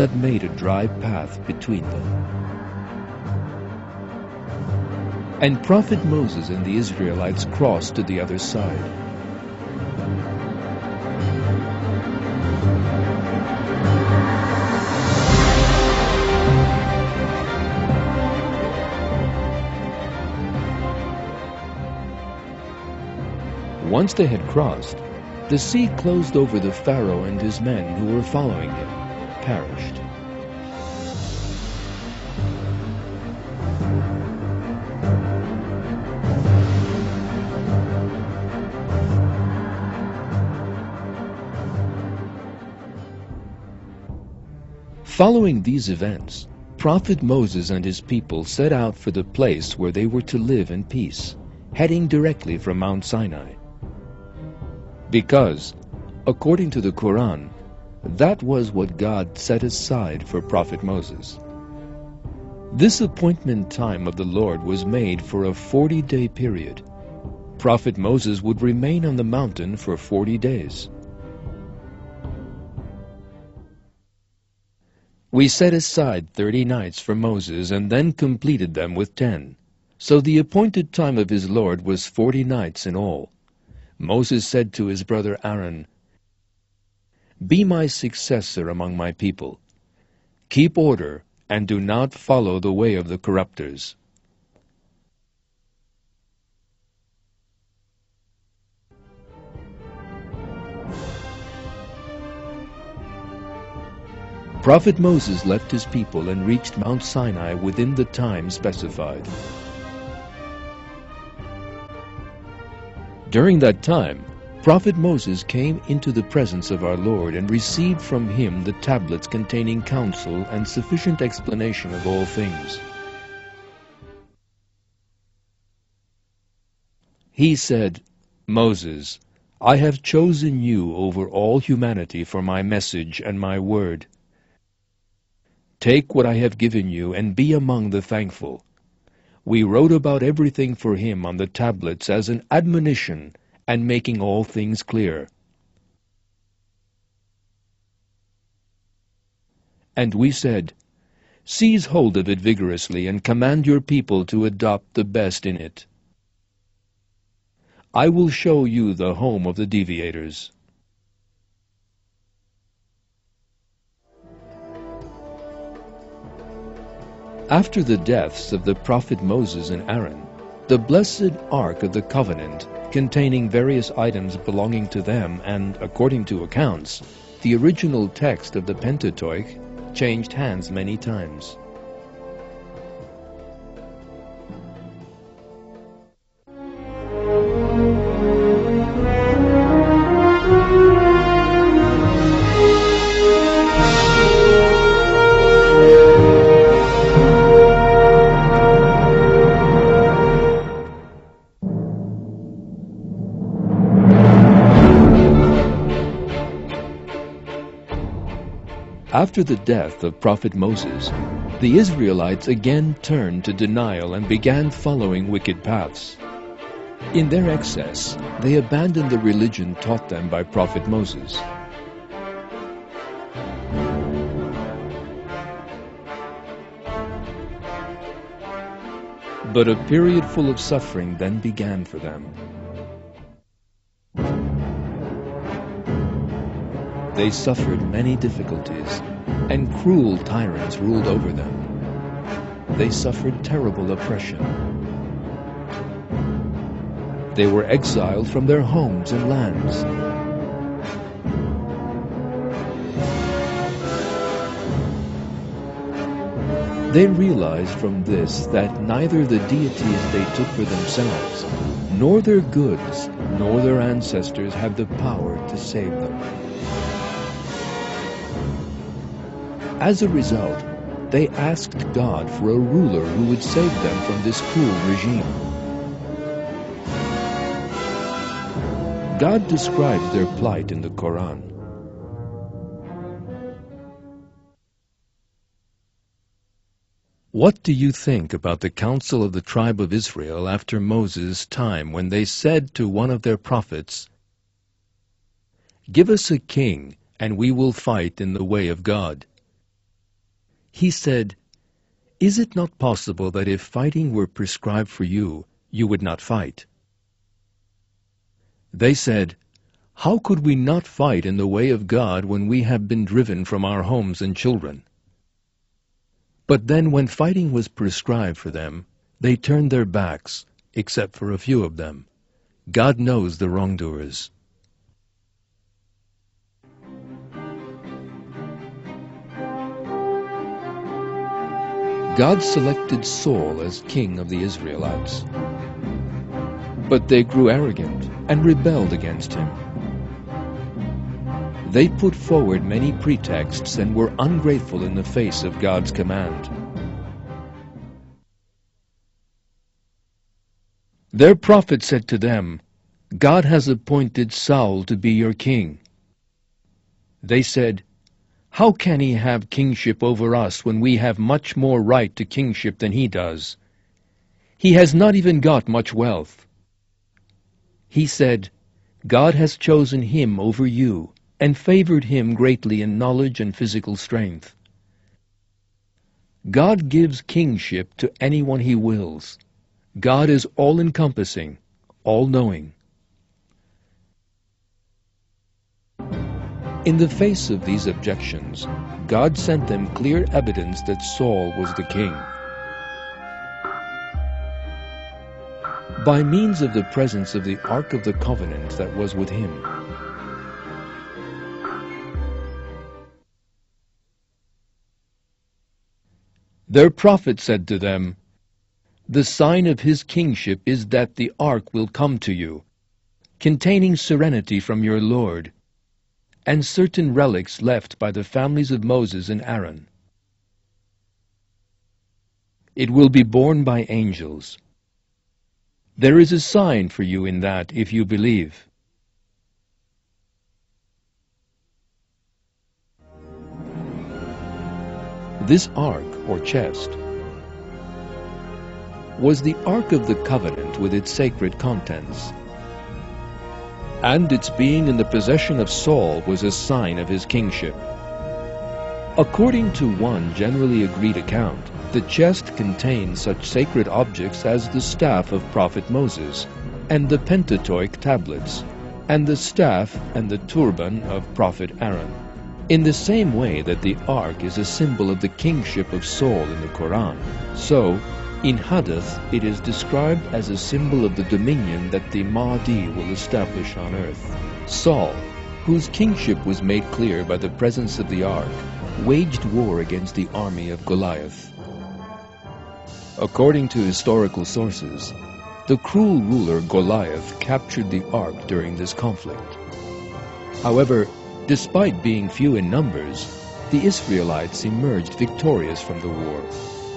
that made a dry path between them. And Prophet Moses and the Israelites crossed to the other side. Once they had crossed, the sea closed over the Pharaoh and his men who were following him, perished. Following these events, Prophet Moses and his people set out for the place where they were to live in peace, heading directly from Mount Sinai. Because, according to the Qur'an, that was what God set aside for Prophet Moses. This appointment time of the Lord was made for a 40-day period. Prophet Moses would remain on the mountain for 40 days. We set aside 30 nights for Moses and then completed them with 10. So the appointed time of his Lord was 40 nights in all. Moses said to his brother Aaron, "Be my successor among my people. Keep order and do not follow the way of the corrupters." Prophet Moses left his people and reached Mount Sinai within the time specified. During that time, Prophet Moses came into the presence of our Lord and received from him the tablets containing counsel and sufficient explanation of all things. He said, "Moses, I have chosen you over all humanity for my message and my word. Take what I have given you and be among the thankful." We wrote about everything for him on the tablets as an admonition and making all things clear. And we said, "Seize hold of it vigorously and command your people to adopt the best in it. I will show you the home of the deviators." After the deaths of the prophet Moses and Aaron, the blessed Ark of the Covenant, containing various items belonging to them and, according to accounts, the original text of the Pentateuch, changed hands many times. After the death of Prophet Moses, the Israelites again turned to denial and began following wicked paths. In their excess, they abandoned the religion taught them by Prophet Moses. But a period full of suffering then began for them. They suffered many difficulties, and cruel tyrants ruled over them. They suffered terrible oppression. They were exiled from their homes and lands. They realized from this that neither the deities they took for themselves, nor their goods, nor their ancestors had the power to save them. As a result, they asked God for a ruler who would save them from this cruel regime. God describes their plight in the Qur'an. What do you think about the council of the tribe of Israel after Moses' time when they said to one of their prophets, "Give us a king, and we will fight in the way of God"? He said, "Is it not possible that if fighting were prescribed for you, you would not fight?" They said, "How could we not fight in the way of God when we have been driven from our homes and children?" But then when fighting was prescribed for them, they turned their backs, except for a few of them. God knows the wrongdoers. God selected Saul as king of the Israelites. But they grew arrogant and rebelled against him. They put forward many pretexts and were ungrateful in the face of God's command. Their prophet said to them, "God has appointed Saul to be your king." They said, "How can he have kingship over us when we have much more right to kingship than he does? He has not even got much wealth." He said, "God has chosen him over you and favored him greatly in knowledge and physical strength." God gives kingship to anyone he wills. God is all-encompassing, all-knowing. In the face of these objections, God sent them clear evidence that Saul was the king. By means of the presence of the Ark of the Covenant that was with him. Their prophet said to them, "The sign of his kingship is that the ark will come to you, containing serenity from your Lord, and certain relics left by the families of Moses and Aaron. It will be borne by angels. There is a sign for you in that if you believe." This ark, or chest, was the Ark of the Covenant with its sacred contents, and its being in the possession of Saul was a sign of his kingship. According to one generally agreed account, the chest contained such sacred objects as the staff of Prophet Moses, and the Pentateuch tablets, and the staff and the turban of Prophet Aaron. In the same way that the ark is a symbol of the kingship of Saul in the Qur'an, so, in hadith, it is described as a symbol of the dominion that the Mahdi will establish on earth. Saul, whose kingship was made clear by the presence of the ark, waged war against the army of Goliath. According to historical sources, the cruel ruler Goliath captured the ark during this conflict. However, despite being few in numbers, the Israelites emerged victorious from the war.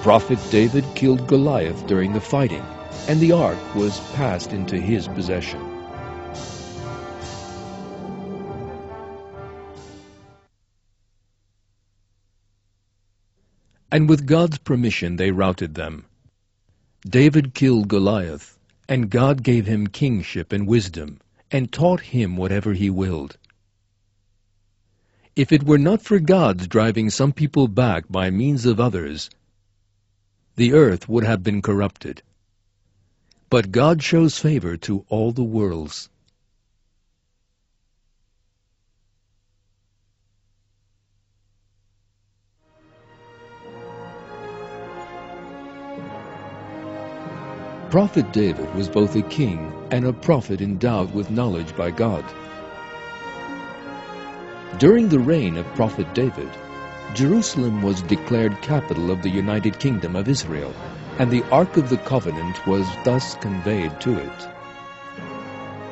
Prophet David killed Goliath during the fighting, and the ark was passed into his possession. And with God's permission they routed them. David killed Goliath, and God gave him kingship and wisdom, and taught him whatever he willed. If it were not for God's driving some people back by means of others, the earth would have been corrupted. But God shows favor to all the worlds. Prophet David was both a king and a prophet endowed with knowledge by God. During the reign of Prophet David, Jerusalem was declared capital of the United Kingdom of Israel, and the Ark of the Covenant was thus conveyed to it.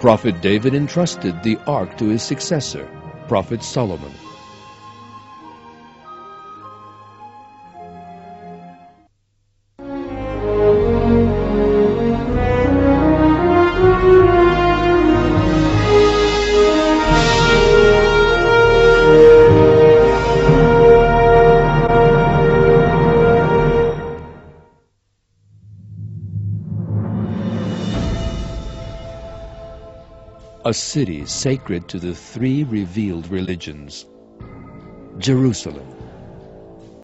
Prophet David entrusted the Ark to his successor, Prophet Solomon. A city sacred to the three revealed religions, Jerusalem.